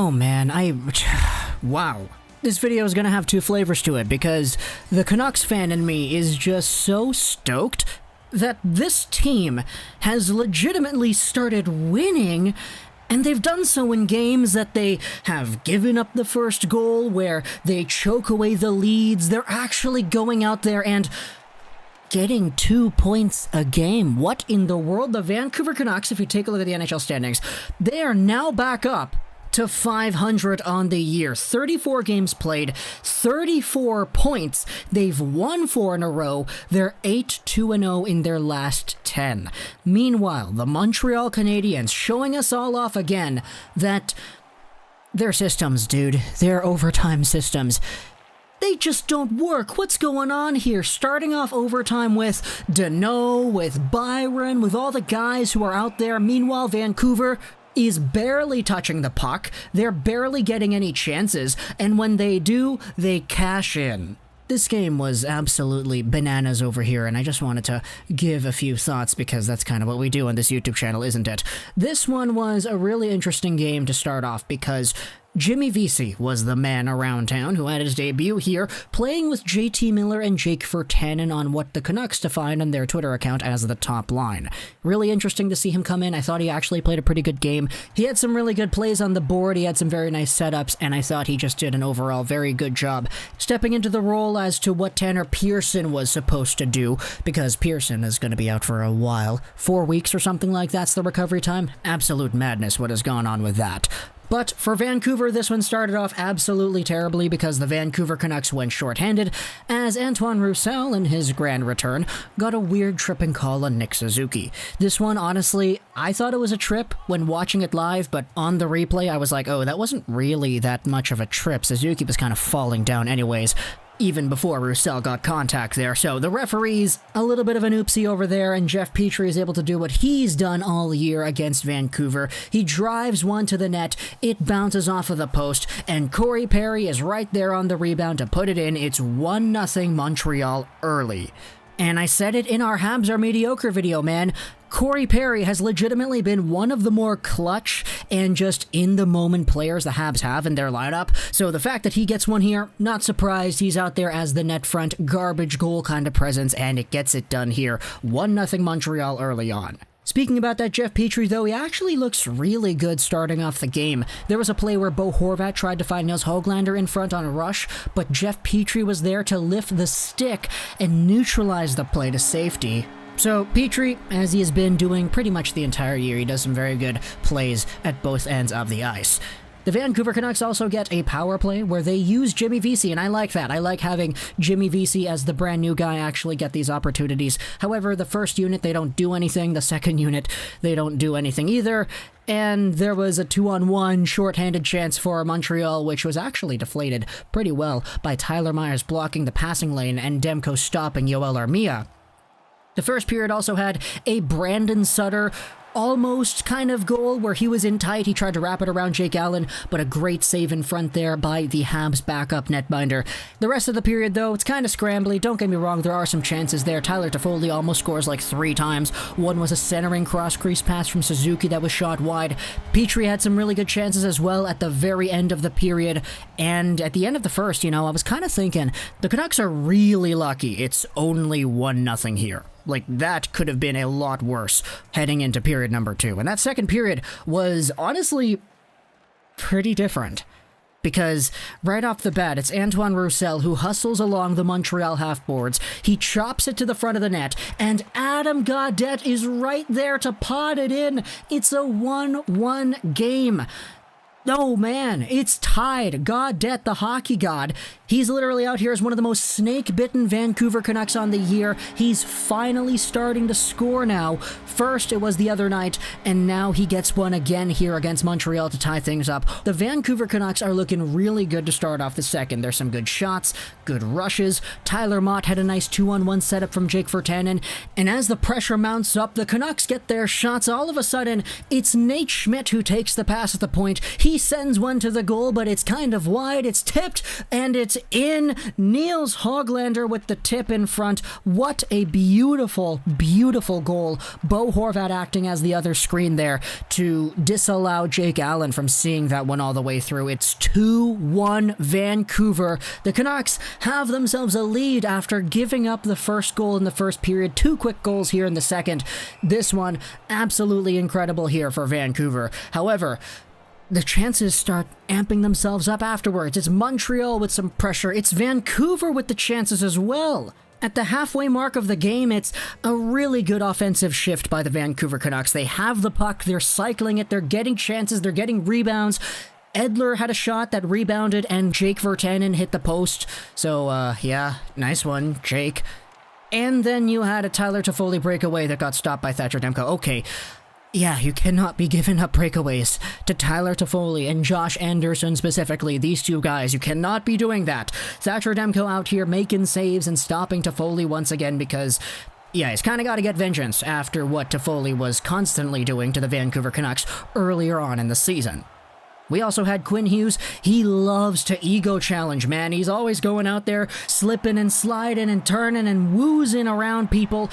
Oh man, wow. This video is gonna have two flavors to it because the Canucks fan in me is just so stoked that this team has legitimately started winning, and they've done so in games that they have given up the first goal, where they choke away the leads. They're actually going out there and getting 2 points a game. What in the world? The Vancouver Canucks, if you take a look at the NHL standings, they are now back up to 500 on the year. 34 games played, 34 points. They've won 4 in a row. They're 8-2-0 in their last 10. Meanwhile, the Montreal Canadiens showing us all off again that their systems, dude, their overtime systems, they just don't work. What's going on here? Starting off overtime with Dano, with Byron, with all the guys who are out there. Meanwhile, Vancouver is barely touching the puck. They're barely getting any chances, and when they do, they cash in. This game was absolutely bananas over here, and I just wanted to give a few thoughts because that's kind of what we do on this YouTube channel, isn't it? This one was a really interesting game to start off because Jimmy Vesey was the man around town who had his debut here, playing with JT Miller and Jake Virtanen on what the Canucks defined on their Twitter account as the top line. Really interesting to see him come in. I thought he actually played a pretty good game. He had some really good plays on the board, he had some very nice setups, and I thought he just did an overall very good job stepping into the role as to what Tanner Pearson was supposed to do, because Pearson is going to be out for a while. 4 weeks or something like that's the recovery time. Absolute madness what has gone on with that. But for Vancouver, this one started off absolutely terribly because the Vancouver Canucks went shorthanded, as Antoine Roussel, in his grand return, got a weird tripping call on Nick Suzuki. This one, honestly, I thought it was a trip when watching it live, but on the replay, I was like, oh, that wasn't really that much of a trip. Suzuki was kind of falling down anyways, even before Roussel got contact there. So the referee's a little bit of an oopsie over there, and Jeff Petry is able to do what he's done all year against Vancouver. He drives one to the net, it bounces off of the post, and Corey Perry is right there on the rebound to put it in. It's 1-0 Montreal early. And I said it in our Habs are mediocre video, man. Corey Perry has legitimately been one of the more clutch and just in-the-moment players the Habs have in their lineup, so the fact that he gets one here, not surprised. He's out there as the net front, garbage goal kind of presence, and it gets it done here. 1-0 Montreal early on. Speaking about that Jeff Petry, though, he actually looks really good starting off the game. There was a play where Bo Horvat tried to find Nils Hoglander in front on a rush, but Jeff Petry was there to lift the stick and neutralize the play to safety. So Petry, as he has been doing pretty much the entire year, he does some very good plays at both ends of the ice. The Vancouver Canucks also get a power play where they use Jimmy Vesey, and I like that. I like having Jimmy Vesey as the brand new guy actually get these opportunities. However, the first unit, they don't do anything. The second unit, they don't do anything either. And there was a 2-on-1 shorthanded chance for Montreal, which was actually deflated pretty well by Tyler Myers blocking the passing lane and Demko stopping Yoel Armia. The first period also had a Brandon Sutter almost kind of goal where he was in tight. He tried to wrap it around Jake Allen, but a great save in front there by the Habs backup netminder. The rest of the period, though, it's kind of scrambly. Don't get me wrong, there are some chances there. Tyler Toffoli almost scores like 3 times. One was a centering cross-crease pass from Suzuki that was shot wide. Petry had some really good chances as well at the very end of the period. And at the end of the first, I was kind of thinking, the Canucks are really lucky it's only 1-0 here. Like, that could have been a lot worse heading into period number 2. And that second period was honestly pretty different. Because right off the bat, it's Antoine Roussel who hustles along the Montreal half-boards. He chops it to the front of the net, and Adam Gaudette is right there to pot it in. It's a 1-1 game. Oh man, it's tied. Gaudette, the hockey god, he's literally out here as one of the most snake-bitten Vancouver Canucks on the year. He's finally starting to score now. First, it was the other night, and now he gets one again here against Montreal to tie things up. The Vancouver Canucks are looking really good to start off the second. There's some good shots, good rushes. Tyler Mott had a nice 2-on-1 setup from Jake Virtanen, and as the pressure mounts up, the Canucks get their shots. All of a sudden, it's Nate Schmidt who takes the pass at the point. He sends one to the goal, but it's kind of wide, it's tipped, and it's in. Nils Hoglander with the tip in front. What a beautiful, beautiful goal. Bo Horvat acting as the other screen there to disallow Jake Allen from seeing that one all the way through. It's 2-1 Vancouver. The Canucks have themselves a lead after giving up the first goal in the first period. 2 quick goals here in the second. This one, absolutely incredible here for Vancouver. However, the chances start amping themselves up afterwards. It's Montreal with some pressure. It's Vancouver with the chances as well. At the halfway mark of the game, it's a really good offensive shift by the Vancouver Canucks. They have the puck, they're cycling it, they're getting chances, they're getting rebounds. Edler had a shot that rebounded, and Jake Virtanen hit the post. So, yeah, nice one, Jake. And then you had a Tyler Toffoli breakaway that got stopped by Thatcher Demko. Okay, yeah, you cannot be giving up breakaways to Tyler Toffoli and Josh Anderson specifically. These two guys, you cannot be doing that. Thatcher Demko out here making saves and stopping Toffoli once again because, yeah, he's kind of got to get vengeance after what Toffoli was constantly doing to the Vancouver Canucks earlier on in the season. We also had Quinn Hughes. He loves to ego challenge, man. He's always going out there, slipping and sliding and turning and woozing around people.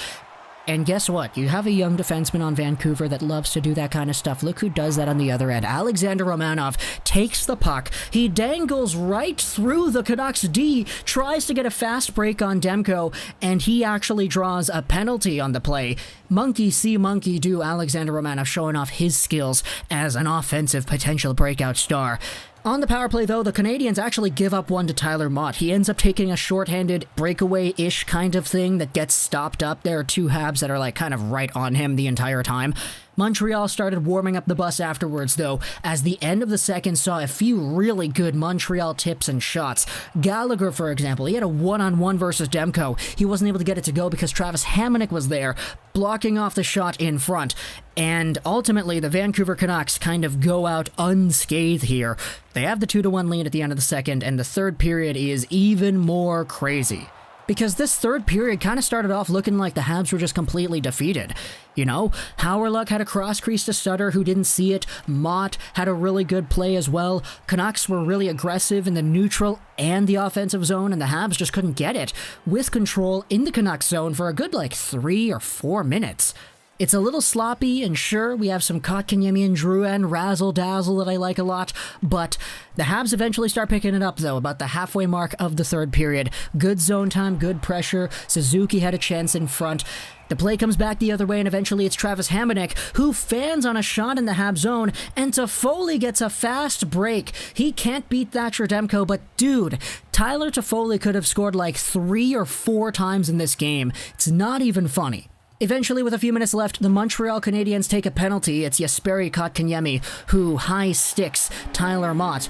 And guess what? You have a young defenseman on Vancouver that loves to do that kind of stuff. Look who does that on the other end. Alexander Romanov takes the puck. He dangles right through the Canucks D, tries to get a fast break on Demko, and he actually draws a penalty on the play. Monkey see, monkey do. Alexander Romanov showing off his skills as an offensive potential breakout star. On the power play, though, the Canadiens actually give up one to Tyler Mott. He ends up taking a shorthanded breakaway-ish kind of thing that gets stopped up. There are 2 Habs that are like kind of right on him the entire time. Montreal started warming up the bus afterwards, though, as the end of the second saw a few really good Montreal tips and shots. Gallagher, for example, he had a one-on-one versus Demko. He wasn't able to get it to go because Travis Hamonic was there, blocking off the shot in front. And ultimately, the Vancouver Canucks kind of go out unscathed here. They have the 2-1 lead at the end of the second, and the third period is even more crazy. Because this third period kind of started off looking like the Habs were just completely defeated. You know, Howerluck had a cross-crease to Sutter who didn't see it. Mott had a really good play as well. Canucks were really aggressive in the neutral and the offensive zone, and the Habs just couldn't get it. With control in the Canucks zone for a good 3 or 4 minutes. It's a little sloppy, and sure, we have some Kotkaniemi and Drouin razzle-dazzle that I like a lot, but the Habs eventually start picking it up, though, about the halfway mark of the third period. Good zone time, good pressure. Suzuki had a chance in front. The play comes back the other way, and eventually it's Travis Hamonic, who fans on a shot in the Habs zone, and Toffoli gets a fast break. He can't beat Thatcher Demko, but dude, Tyler Toffoli could have scored 3 or 4 times in this game. It's not even funny. Eventually, with a few minutes left, the Montreal Canadiens take a penalty. It's Jesperi Kotkaniemi who high sticks Tyler Mott.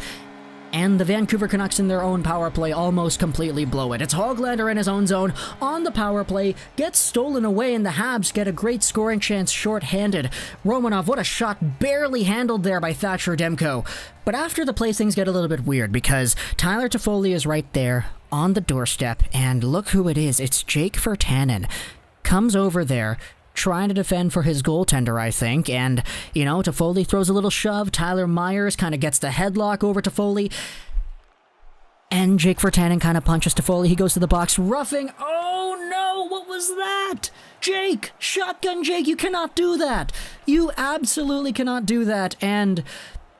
And the Vancouver Canucks in their own power play almost completely blow it. It's Hoglander in his own zone on the power play, gets stolen away, and the Habs get a great scoring chance short-handed. Romanov, what a shot, barely handled there by Thatcher Demko. But after the play, things get a little bit weird because Tyler Toffoli is right there on the doorstep, and look who it is. It's Jake Virtanen. Comes over there, trying to defend for his goaltender, I think, and, Toffoli throws a little shove. Tyler Myers kind of gets the headlock over Toffoli, and Jake Virtanen kind of punches Toffoli. He goes to the box, roughing. Oh no, what was that? Jake, shotgun Jake, you cannot do that. You absolutely cannot do that, and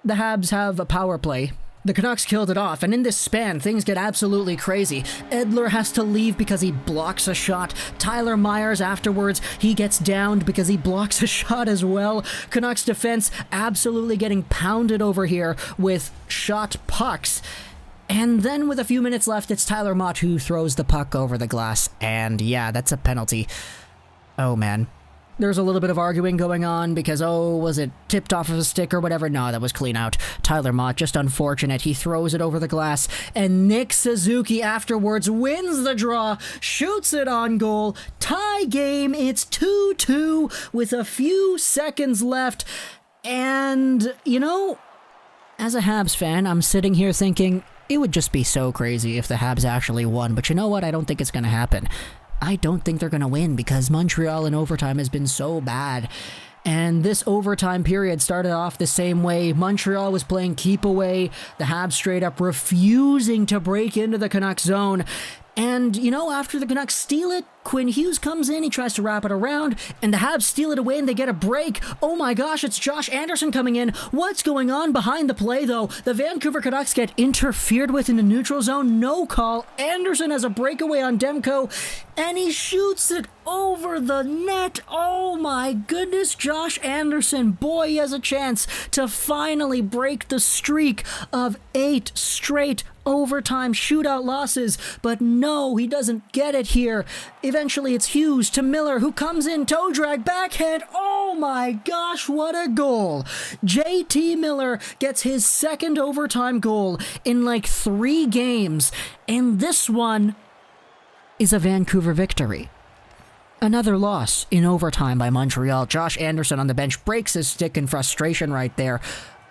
the Habs have a power play. The Canucks killed it off, and in this span, things get absolutely crazy. Edler has to leave because he blocks a shot. Tyler Myers afterwards, he gets downed because he blocks a shot as well. Canucks defense absolutely getting pounded over here with shot pucks. And then with a few minutes left, it's Tyler Mott who throws the puck over the glass. And yeah, that's a penalty. Oh man. There's a little bit of arguing going on because, was it tipped off of a stick or whatever? No, that was clean out. Tyler Mott, just unfortunate. He throws it over the glass, and Nick Suzuki afterwards wins the draw, shoots it on goal. Tie game, it's 2-2 with a few seconds left. And, as a Habs fan, I'm sitting here thinking, it would just be so crazy if the Habs actually won. But you know what? I don't think it's going to happen. I don't think they're going to win because Montreal in overtime has been so bad. And this overtime period started off the same way. Montreal was playing keep away, the Habs straight up refusing to break into the Canucks zone. And, you know, after the Canucks steal it, Quinn Hughes comes in, he tries to wrap it around, and the Habs steal it away and they get a break. Oh my gosh, it's Josh Anderson coming in. What's going on behind the play, though? The Vancouver Canucks get interfered with in the neutral zone. No call. Anderson has a breakaway on Demko, and he shoots it over the net. Oh my goodness, Josh Anderson. Boy, he has a chance to finally break the streak of 8 straight overtime shootout losses, but no, he doesn't get it here. Eventually, it's Hughes to Miller, who comes in, toe drag, backhand. Oh my gosh, what a goal. JT Miller gets his second overtime goal in like 3 games, and this one is a Vancouver victory. Another loss in overtime by Montreal. Josh Anderson on the bench breaks his stick in frustration right there.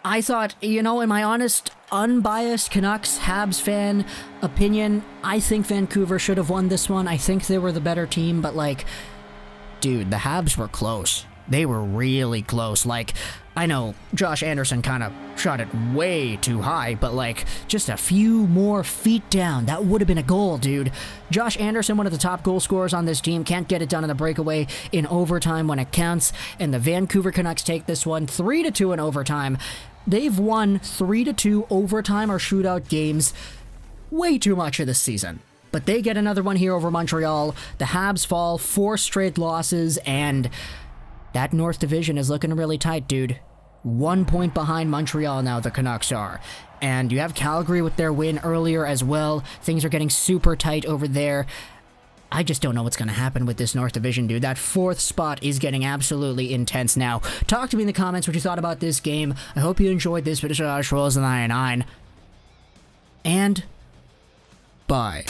I thought, you know, in my honest, unbiased Canucks Habs fan opinion, I think Vancouver should have won this one. I think they were the better team, but like, dude, the Habs were close. They were really close. Like, I know Josh Anderson kind of shot it way too high, but like, just a few more feet down, that would have been a goal, dude. Josh Anderson, one of the top goal scorers on this team, can't get it done in the breakaway in overtime when it counts, and the Vancouver Canucks take this one 3-2 in overtime. They've won 3-2 overtime or shootout games way too much of this season. But they get another one here over Montreal. The Habs fall 4 straight losses, and that North Division is looking really tight, dude. 1 point behind Montreal now, the Canucks are. And you have Calgary with their win earlier as well. Things are getting super tight over there. I just don't know what's going to happen with this North Division, dude. That 4th spot is getting absolutely intense now. Talk to me in the comments what you thought about this game. I hope you enjoyed this video. Josh Rolls 99. And bye.